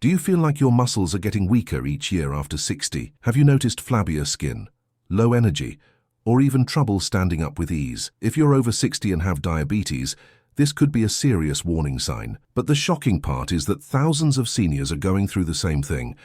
Do you feel like your muscles are getting weaker each year after 60? Have you noticed flabbier skin, low energy, or even trouble standing up with ease? If you're over 60 and have diabetes, this could be a serious warning sign. But the shocking part is that thousands of seniors are going through the same thing,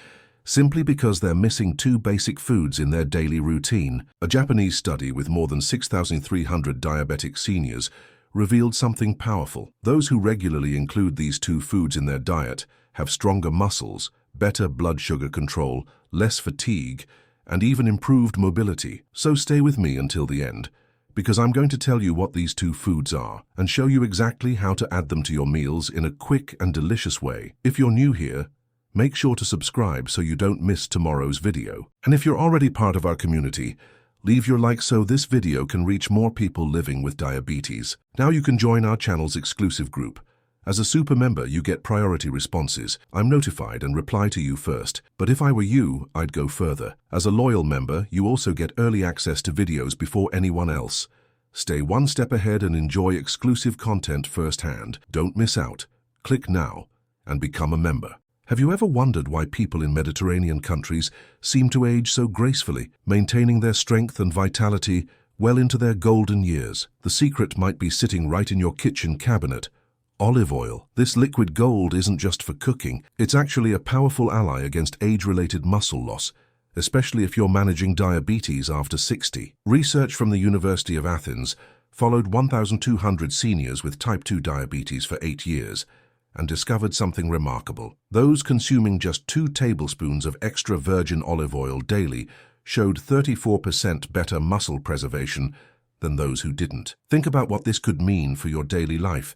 simply because they're missing two basic foods in their daily routine. A Japanese study with more than 6,300 diabetic seniors revealed something powerful. Those who regularly include these two foods in their diet have stronger muscles, better blood sugar control, less fatigue, and even improved mobility. So stay with me until the end, because I'm going to tell you what these two foods are and show you exactly how to add them to your meals in a quick and delicious way. If you're new here, make sure to subscribe so you don't miss tomorrow's video. And if you're already part of our community, leave your like so this video can reach more people living with diabetes. Now you can join our channel's exclusive group. As a super member, you get priority responses. I'm notified and reply to you first, but if I were you, I'd go further. As a loyal member, you also get early access to videos before anyone else. Stay one step ahead and enjoy exclusive content firsthand. Don't miss out. Click now and become a member. Have you ever wondered why people in Mediterranean countries seem to age so gracefully, maintaining their strength and vitality well into their golden years? The secret might be sitting right in your kitchen cabinet. Olive oil. This liquid gold isn't just for cooking. It's actually a powerful ally against age-related muscle loss, especially if you're managing diabetes after 60. Research from the University of Athens followed 1,200 seniors with type 2 diabetes for 8 years and discovered something remarkable. Those consuming just 2 tablespoons of extra virgin olive oil daily showed 34% better muscle preservation than those who didn't. Think about what this could mean for your daily life.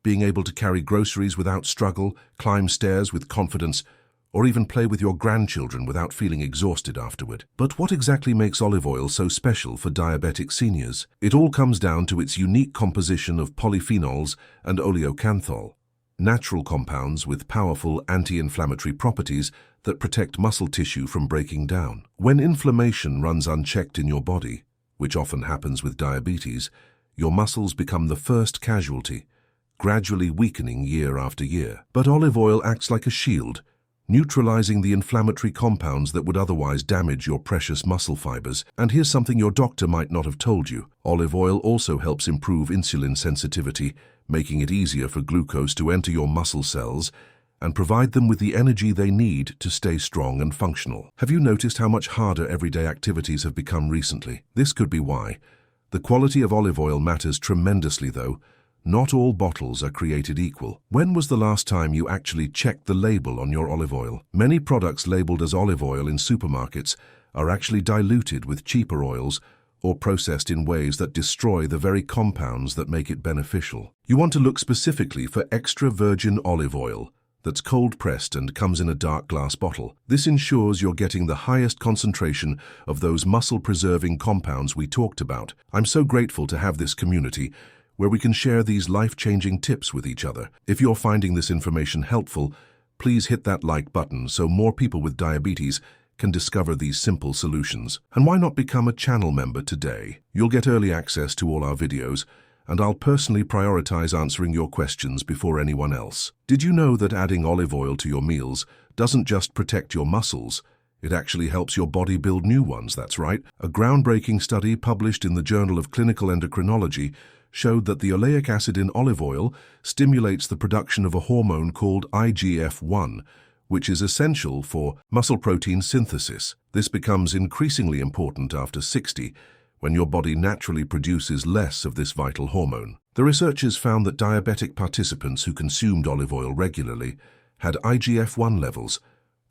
Being able to carry groceries without struggle, climb stairs with confidence, or even play with your grandchildren without feeling exhausted afterward. But what exactly makes olive oil so special for diabetic seniors? It all comes down to its unique composition of polyphenols and oleocanthal, natural compounds with powerful anti-inflammatory properties that protect muscle tissue from breaking down. When inflammation runs unchecked in your body, which often happens with diabetes, your muscles become the first casualty, gradually weakening year after year. But olive oil acts like a shield, neutralizing the inflammatory compounds that would otherwise damage your precious muscle fibers. And here's something your doctor might not have told you. Olive oil also helps improve insulin sensitivity, making it easier for glucose to enter your muscle cells and provide them with the energy they need to stay strong and functional. Have you noticed how much harder everyday activities have become recently? This could be why. The quality of olive oil matters tremendously, though. Not all bottles are created equal. When was the last time you actually checked the label on your olive oil? Many products labeled as olive oil in supermarkets are actually diluted with cheaper oils or processed in ways that destroy the very compounds that make it beneficial. You want to look specifically for extra virgin olive oil that's cold-pressed and comes in a dark glass bottle. This ensures you're getting the highest concentration of those muscle-preserving compounds we talked about. I'm so grateful to have this community where we can share these life-changing tips with each other. If you're finding this information helpful, please hit that like button so more people with diabetes can discover these simple solutions. And why not become a channel member today? You'll get early access to all our videos, and I'll personally prioritize answering your questions before anyone else. Did you know that adding olive oil to your meals doesn't just protect your muscles, it actually helps your body build new ones? That's right. A groundbreaking study published in the Journal of Clinical Endocrinology showed that the oleic acid in olive oil stimulates the production of a hormone called IGF-1, which is essential for muscle protein synthesis. This becomes increasingly important after 60, when your body naturally produces less of this vital hormone. The researchers found that diabetic participants who consumed olive oil regularly had IGF-1 levels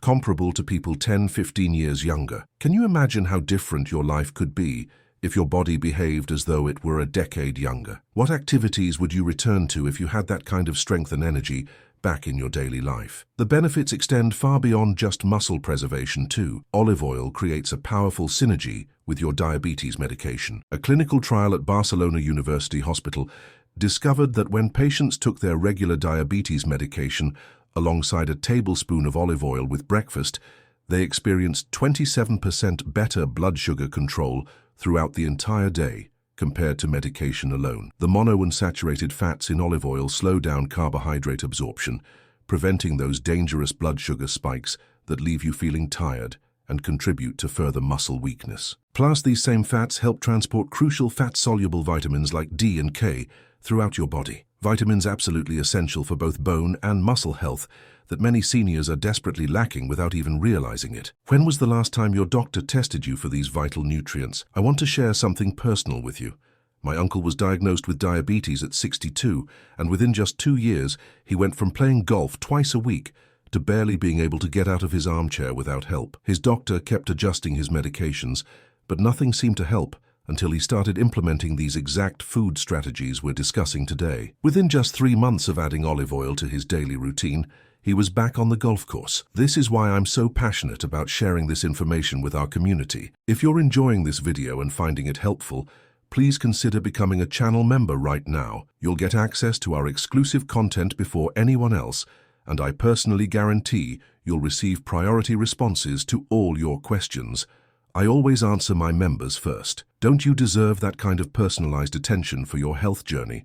comparable to people 10-15 years younger. Can you imagine how different your life could be if your body behaved as though it were a decade younger? What activities would you return to if you had that kind of strength and energy back in your daily life? The benefits extend far beyond just muscle preservation too. Olive oil creates a powerful synergy with your diabetes medication. A clinical trial at Barcelona University Hospital discovered that when patients took their regular diabetes medication alongside a tablespoon of olive oil with breakfast, they experienced 27% better blood sugar control throughout the entire day compared to medication alone. The monounsaturated fats in olive oil slow down carbohydrate absorption, preventing those dangerous blood sugar spikes that leave you feeling tired and contribute to further muscle weakness. Plus, these same fats help transport crucial fat-soluble vitamins like D and K throughout your body. Vitamins absolutely essential for both bone and muscle health that many seniors are desperately lacking without even realizing it. When was the last time your doctor tested you for these vital nutrients? I want to share something personal with you. My uncle was diagnosed with diabetes at 62, and within just 2 years, he went from playing golf twice a week to barely being able to get out of his armchair without help. His doctor kept adjusting his medications, but nothing seemed to help until he started implementing these exact food strategies we're discussing today. Within just 3 months of adding olive oil to his daily routine, he was back on the golf course. This is why I'm so passionate about sharing this information with our community. If you're enjoying this video and finding it helpful, please consider becoming a channel member right now. You'll get access to our exclusive content before anyone else, and I personally guarantee you'll receive priority responses to all your questions. I always answer my members first. Don't you deserve that kind of personalized attention for your health journey?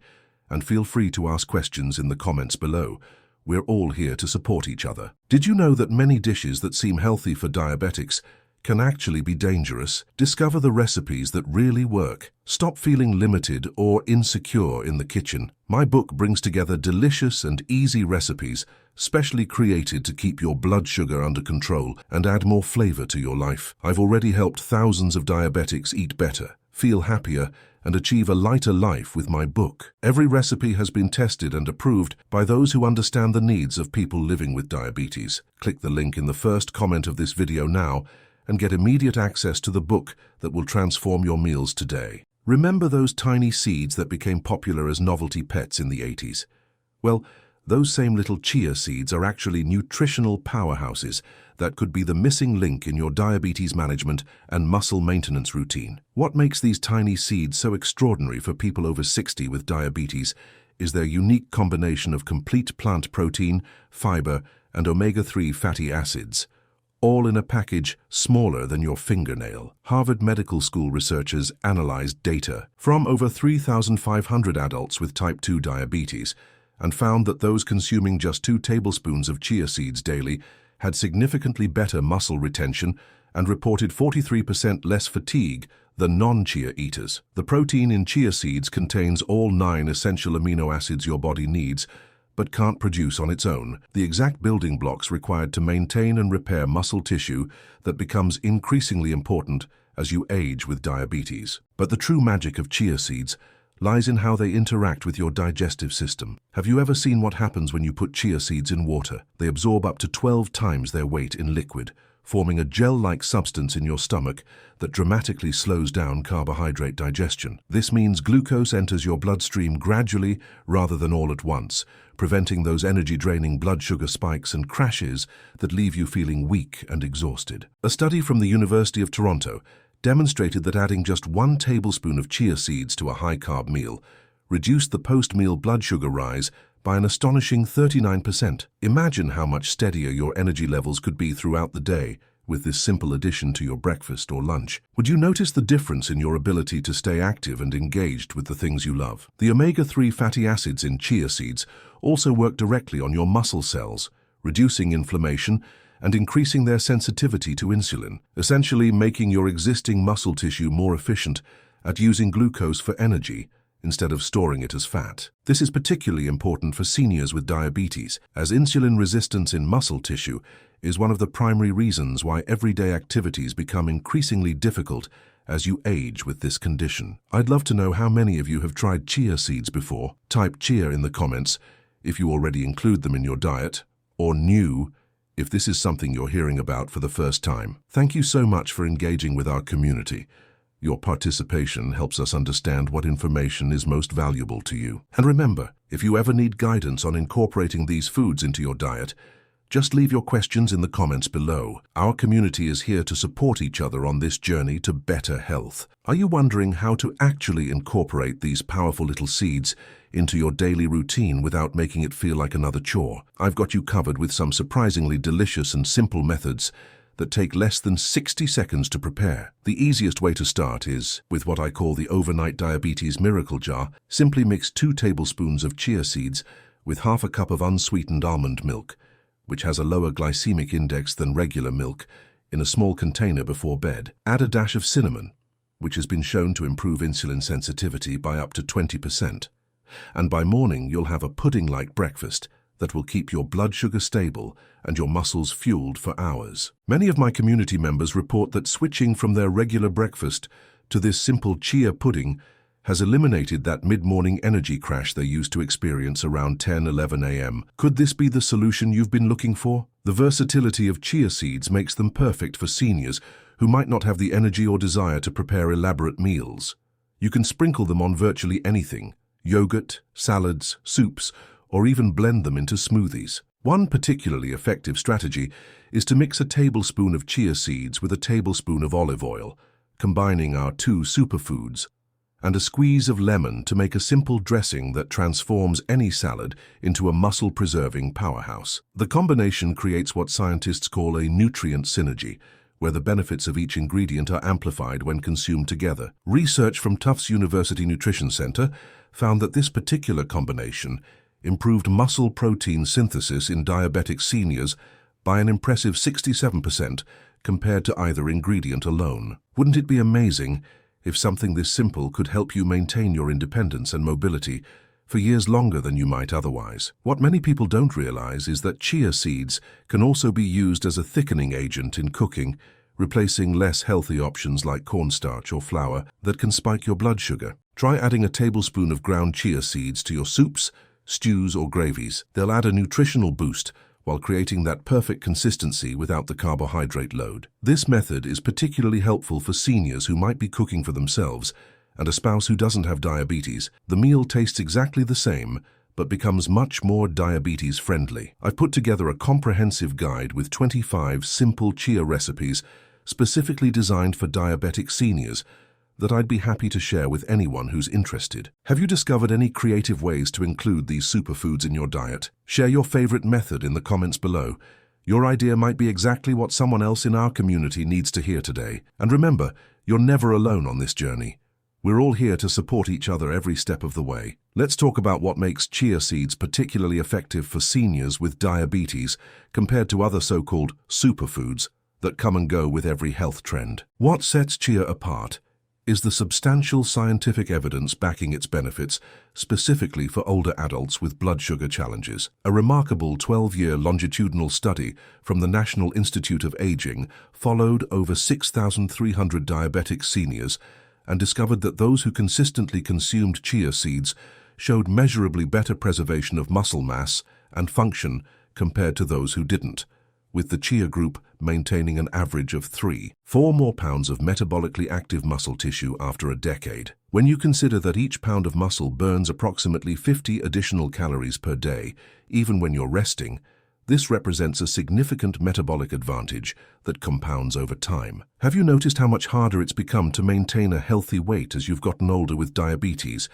And feel free to ask questions in the comments below. We're all here to support each other. Did you know that many dishes that seem healthy for diabetics can actually be dangerous? Discover the recipes that really work. Stop feeling limited or insecure in the kitchen. My book brings together delicious and easy recipes specially created to keep your blood sugar under control and add more flavor to your life. I've already helped thousands of diabetics eat better, feel happier, and achieve a lighter life with my book. Every recipe has been tested and approved by those who understand the needs of people living with diabetes. Click the link in the first comment of this video now and get immediate access to the book that will transform your meals today. Remember those tiny seeds that became popular as novelty pets in the 80s? Well, those same little chia seeds are actually nutritional powerhouses that could be the missing link in your diabetes management and muscle maintenance routine. What makes these tiny seeds so extraordinary for people over 60 with diabetes is their unique combination of complete plant protein, fiber, and omega-3 fatty acids, all in a package smaller than your fingernail. Harvard Medical School researchers analyzed data from over 3,500 adults with type 2 diabetes and found that those consuming just 2 tablespoons of chia seeds daily had significantly better muscle retention and reported 43% less fatigue than non-chia eaters. The protein in chia seeds contains all 9 essential amino acids your body needs, but can't produce on its own, the exact building blocks required to maintain and repair muscle tissue that becomes increasingly important as you age with diabetes. But the true magic of chia seeds lies in how they interact with your digestive system. Have you ever seen what happens when you put chia seeds in water? They absorb up to 12 times their weight in liquid, forming a gel-like substance in your stomach that dramatically slows down carbohydrate digestion. This means glucose enters your bloodstream gradually rather than all at once, preventing those energy-draining blood sugar spikes and crashes that leave you feeling weak and exhausted. A study from the University of Toronto demonstrated that adding just 1 tablespoon of chia seeds to a high-carb meal reduced the post-meal blood sugar rise by an astonishing 39%. Imagine how much steadier your energy levels could be throughout the day with this simple addition to your breakfast or lunch. Would you notice the difference in your ability to stay active and engaged with the things you love? The omega-3 fatty acids in chia seeds also work directly on your muscle cells, reducing inflammation and increasing their sensitivity to insulin, essentially making your existing muscle tissue more efficient at using glucose for energy instead of storing it as fat. This is particularly important for seniors with diabetes, as insulin resistance in muscle tissue is one of the primary reasons why everyday activities become increasingly difficult as you age with this condition. I'd love to know how many of you have tried chia seeds before. Type chia in the comments if you already include them in your diet, or new if this is something you're hearing about for the first time. Thank you so much for engaging with our community. Your participation helps us understand what information is most valuable to you. And remember, if you ever need guidance on incorporating these foods into your diet, just leave your questions in the comments below. Our community is here to support each other on this journey to better health. Are you wondering how to actually incorporate these powerful little seeds into your daily routine without making it feel like another chore? I've got you covered with some surprisingly delicious and simple methods that take less than 60 seconds to prepare. The easiest way to start is with what I call the Overnight Diabetes Miracle Jar. Simply mix 2 tablespoons of chia seeds with half a cup of unsweetened almond milk, which has a lower glycemic index than regular milk, in a small container before bed. Add a dash of cinnamon, which has been shown to improve insulin sensitivity by up to 20%. And by morning, you'll have a pudding-like breakfast that will keep your blood sugar stable and your muscles fueled for hours. Many of my community members report that switching from their regular breakfast to this simple chia pudding has eliminated that mid-morning energy crash they used to experience around 10–11 a.m. Could this be the solution you've been looking for? The versatility of chia seeds makes them perfect for seniors who might not have the energy or desire to prepare elaborate meals. You can sprinkle them on virtually anything: yogurt, salads, soups, or even blend them into smoothies. One particularly effective strategy is to mix a tablespoon of chia seeds with a tablespoon of olive oil, combining our two superfoods, and a squeeze of lemon to make a simple dressing that transforms any salad into a muscle-preserving powerhouse. The combination creates what scientists call a nutrient synergy, where the benefits of each ingredient are amplified when consumed together. Research from Tufts University Nutrition Center found that this particular combination improved muscle protein synthesis in diabetic seniors by an impressive 67% compared to either ingredient alone. Wouldn't it be amazing if something this simple could help you maintain your independence and mobility for years longer than you might otherwise? What many people don't realize is that chia seeds can also be used as a thickening agent in cooking, replacing less healthy options like cornstarch or flour that can spike your blood sugar. Try adding a tablespoon of ground chia seeds to your soups, stews, or gravies. They'll add a nutritional boost while creating that perfect consistency without the carbohydrate load. This method is particularly helpful for seniors who might be cooking for themselves and a spouse who doesn't have diabetes. The meal tastes exactly the same, but becomes much more diabetes-friendly. I've put together a comprehensive guide with 25 simple chia recipes specifically designed for diabetic seniors that I'd be happy to share with anyone who's interested. Have you discovered any creative ways to include these superfoods in your diet? Share your favorite method in the comments below. Your idea might be exactly what someone else in our community needs to hear today. And remember, you're never alone on this journey. We're all here to support each other every step of the way. Let's talk about what makes chia seeds particularly effective for seniors with diabetes compared to other so-called superfoods that come and go with every health trend. What sets chia apart is the substantial scientific evidence backing its benefits, specifically for older adults with blood sugar challenges. A remarkable 12-year longitudinal study from the National Institute of Aging followed over 6,300 diabetic seniors and discovered that those who consistently consumed chia seeds showed measurably better preservation of muscle mass and function compared to those who didn't, with the chia group maintaining an average of 3–4 more pounds of metabolically active muscle tissue after a decade. When you consider that each pound of muscle burns approximately 50 additional calories per day, even when you're resting, this represents a significant metabolic advantage that compounds over time. Have you noticed how much harder it's become to maintain a healthy weight as you've gotten older with diabetes?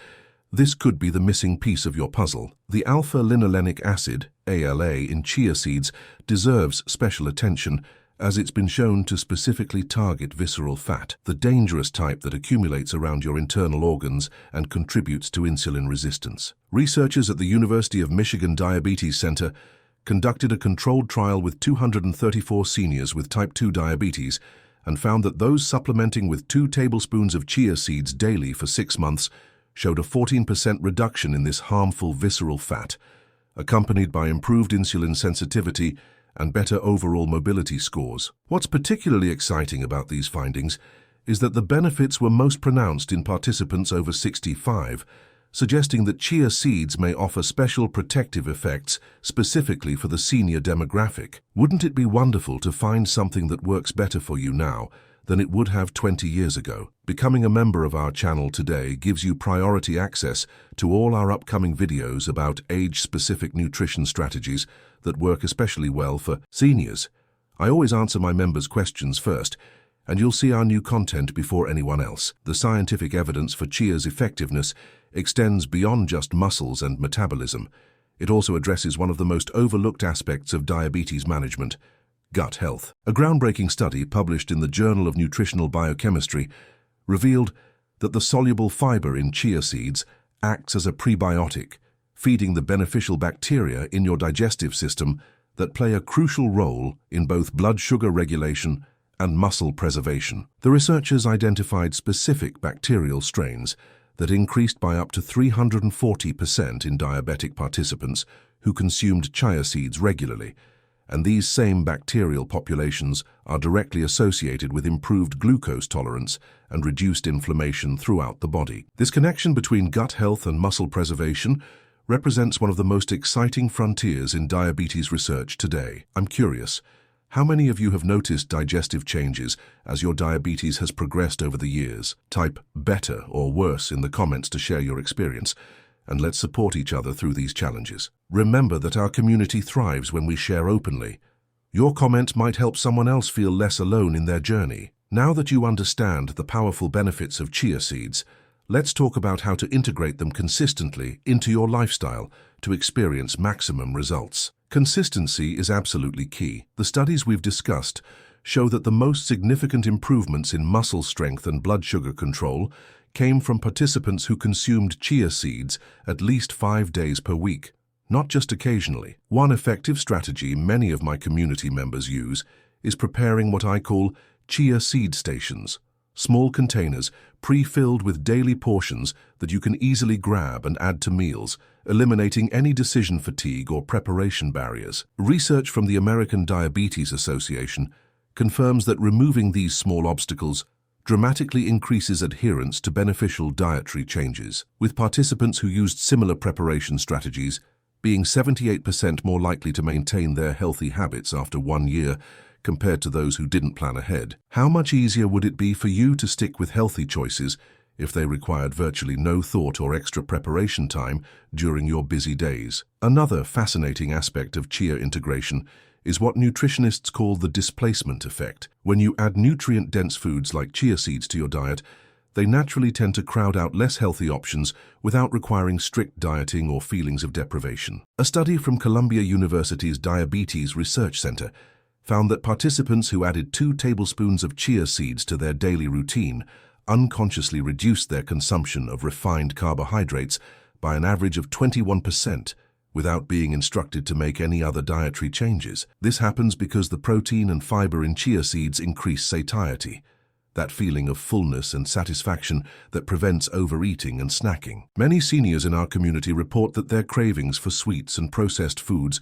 This could be the missing piece of your puzzle. The alpha-linolenic acid, ALA, in chia seeds deserves special attention, as it's been shown to specifically target visceral fat, the dangerous type that accumulates around your internal organs and contributes to insulin resistance. Researchers at the University of Michigan Diabetes Center conducted a controlled trial with 234 seniors with type 2 diabetes and found that those supplementing with 2 tablespoons of chia seeds daily for 6 months showed a 14% reduction in this harmful visceral fat, accompanied by improved insulin sensitivity and better overall mobility scores. What's particularly exciting about these findings is that the benefits were most pronounced in participants over 65, suggesting that chia seeds may offer special protective effects specifically for the senior demographic. Wouldn't it be wonderful to find something that works better for you now than it would have 20 years ago? Becoming a member of our channel today gives you priority access to all our upcoming videos about age-specific nutrition strategies that work especially well for seniors. I always answer my members' questions first, and you'll see our new content before anyone else. The scientific evidence for chia's effectiveness extends beyond just muscles and metabolism. It also addresses one of the most overlooked aspects of diabetes management: gut health. A groundbreaking study published in the Journal of Nutritional Biochemistry revealed that the soluble fiber in chia seeds acts as a prebiotic, feeding the beneficial bacteria in your digestive system that play a crucial role in both blood sugar regulation and muscle preservation. The researchers identified specific bacterial strains that increased by up to 340% in diabetic participants who consumed chia seeds regularly, and these same bacterial populations are directly associated with improved glucose tolerance and reduced inflammation throughout the body. This connection between gut health and muscle preservation represents one of the most exciting frontiers in diabetes research today. I'm curious, how many of you have noticed digestive changes as your diabetes has progressed over the years? Type better or worse in the comments to share your experience, and let's support each other through these challenges. Remember that our community thrives when we share openly. Your comment might help someone else feel less alone in their journey. Now that you understand the powerful benefits of chia seeds, let's talk about how to integrate them consistently into your lifestyle to experience maximum results. Consistency is absolutely key. The studies we've discussed show that the most significant improvements in muscle strength and blood sugar control came from participants who consumed chia seeds at least 5 days per week, not just occasionally. One effective strategy many of my community members use is preparing what I call chia seed stations, small containers pre-filled with daily portions that you can easily grab and add to meals, eliminating any decision fatigue or preparation barriers. Research from the American Diabetes Association confirms that removing these small obstacles dramatically increases adherence to beneficial dietary changes, with participants who used similar preparation strategies being 78% more likely to maintain their healthy habits after 1 year compared to those who didn't plan ahead. How much easier would it be for you to stick with healthy choices if they required virtually no thought or extra preparation time during your busy days? Another fascinating aspect of chia integration is what nutritionists call the displacement effect. When you add nutrient-dense foods like chia seeds to your diet, they naturally tend to crowd out less healthy options without requiring strict dieting or feelings of deprivation. A study from Columbia University's Diabetes Research Center found that participants who added 2 tablespoons of chia seeds to their daily routine unconsciously reduced their consumption of refined carbohydrates by an average of 21%, without being instructed to make any other dietary changes. This happens because the protein and fiber in chia seeds increase satiety, that feeling of fullness and satisfaction that prevents overeating and snacking. Many seniors in our community report that their cravings for sweets and processed foods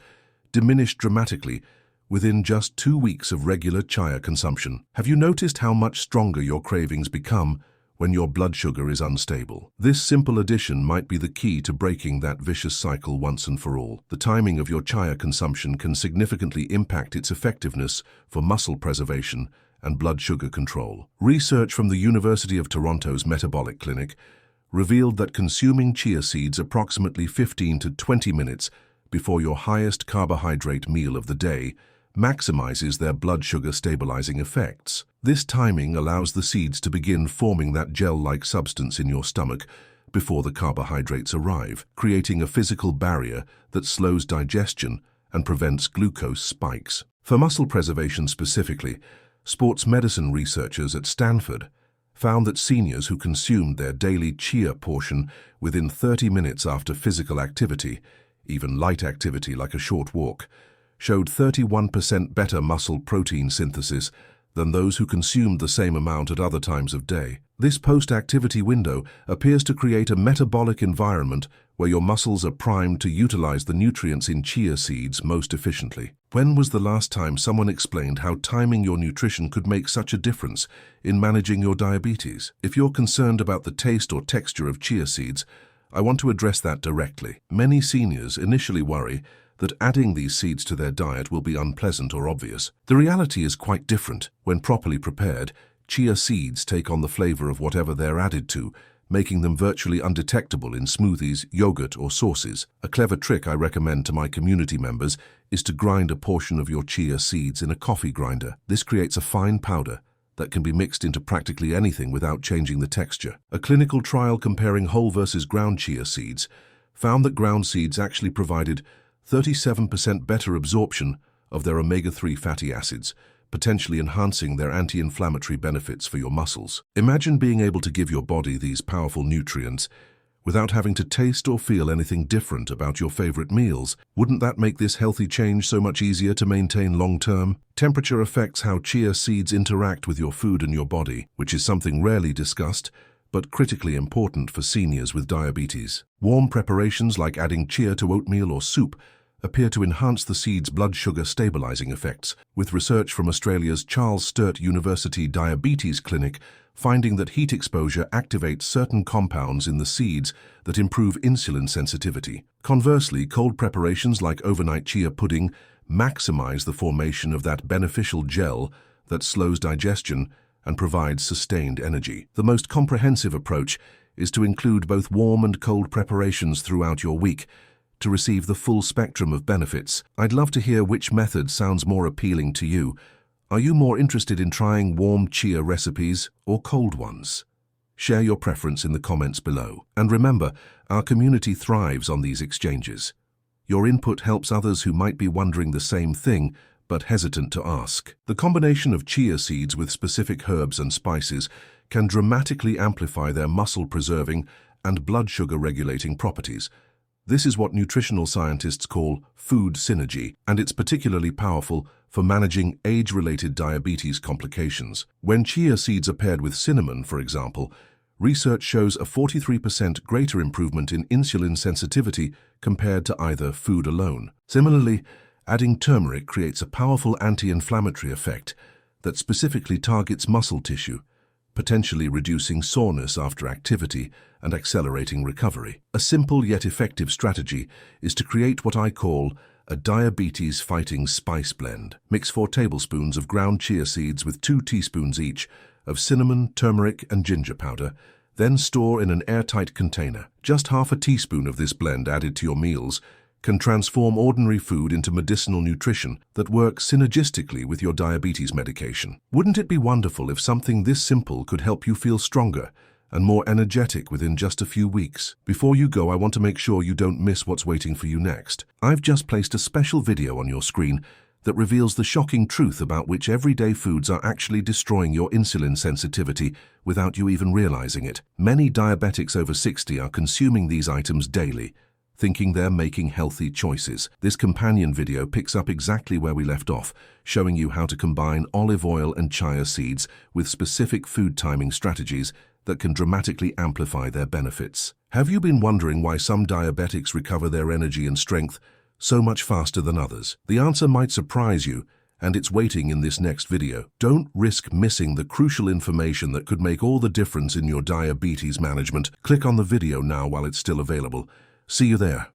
diminished dramatically within just 2 weeks of regular chia consumption. Have you noticed how much stronger your cravings become when your blood sugar is unstable? This simple addition might be the key to breaking that vicious cycle once and for all. The timing of your chia consumption can significantly impact its effectiveness for muscle preservation and blood sugar control. Research from the University of Toronto's Metabolic Clinic revealed that consuming chia seeds approximately 15 to 20 minutes before your highest carbohydrate meal of the day maximizes their blood sugar stabilizing effects. This timing allows the seeds to begin forming that gel-like substance in your stomach before the carbohydrates arrive, creating a physical barrier that slows digestion and prevents glucose spikes. For muscle preservation specifically, sports medicine researchers at Stanford found that seniors who consumed their daily chia portion within 30 minutes after physical activity, even light activity like a short walk, showed 31% better muscle protein synthesis than those who consumed the same amount at other times of day. This post-activity window appears to create a metabolic environment where your muscles are primed to utilize the nutrients in chia seeds most efficiently. When was the last time someone explained how timing your nutrition could make such a difference in managing your diabetes? If you're concerned about the taste or texture of chia seeds, I want to address that directly. Many seniors initially worry that adding these seeds to their diet will be unpleasant or obvious. The reality is quite different. When properly prepared, chia seeds take on the flavor of whatever they're added to, making them virtually undetectable in smoothies, yogurt, or sauces. A clever trick I recommend to my community members is to grind a portion of your chia seeds in a coffee grinder. This creates a fine powder that can be mixed into practically anything without changing the texture. A clinical trial comparing whole versus ground chia seeds found that ground seeds actually provided 37% better absorption of their omega-3 fatty acids, potentially enhancing their anti-inflammatory benefits for your muscles. Imagine being able to give your body these powerful nutrients without having to taste or feel anything different about your favorite meals. Wouldn't that make this healthy change so much easier to maintain long-term? Temperature affects how chia seeds interact with your food and your body, which is something rarely discussed, but critically important for seniors with diabetes. Warm preparations like adding chia to oatmeal or soup appear to enhance the seed's blood sugar stabilizing effects, with research from Australia's Charles Sturt University Diabetes Clinic finding that heat exposure activates certain compounds in the seeds that improve insulin sensitivity. Conversely, cold preparations like overnight chia pudding maximize the formation of that beneficial gel that slows digestion and provides sustained energy. The most comprehensive approach is to include both warm and cold preparations throughout your week to receive the full spectrum of benefits. I'd love to hear which method sounds more appealing to you. Are you more interested in trying warm chia recipes or cold ones? Share your preference in the comments below. And remember, our community thrives on these exchanges. Your input helps others who might be wondering the same thing but hesitant to ask. The combination of chia seeds with specific herbs and spices can dramatically amplify their muscle-preserving and blood sugar-regulating properties. This is what nutritional scientists call food synergy, and it's particularly powerful for managing age-related diabetes complications. When chia seeds are paired with cinnamon, for example, research shows a 43% greater improvement in insulin sensitivity compared to either food alone. Similarly, adding turmeric creates a powerful anti-inflammatory effect that specifically targets muscle tissue, potentially reducing soreness after activity and accelerating recovery. A simple yet effective strategy is to create what I call a diabetes-fighting spice blend. Mix 4 tablespoons of ground chia seeds with 2 teaspoons each of cinnamon, turmeric, and ginger powder, then store in an airtight container. Just half a teaspoon of this blend added to your meals can transform ordinary food into medicinal nutrition that works synergistically with your diabetes medication. Wouldn't it be wonderful if something this simple could help you feel stronger and more energetic within just a few weeks? Before you go, I want to make sure you don't miss what's waiting for you next. I've just placed a special video on your screen that reveals the shocking truth about which everyday foods are actually destroying your insulin sensitivity without you even realizing it. Many diabetics over 60 are consuming these items daily, thinking they're making healthy choices. This companion video picks up exactly where we left off, showing you how to combine olive oil and chia seeds with specific food timing strategies that can dramatically amplify their benefits. Have you been wondering why some diabetics recover their energy and strength so much faster than others? The answer might surprise you, and it's waiting in this next video. Don't risk missing the crucial information that could make all the difference in your diabetes management. Click on the video now while it's still available. See you there.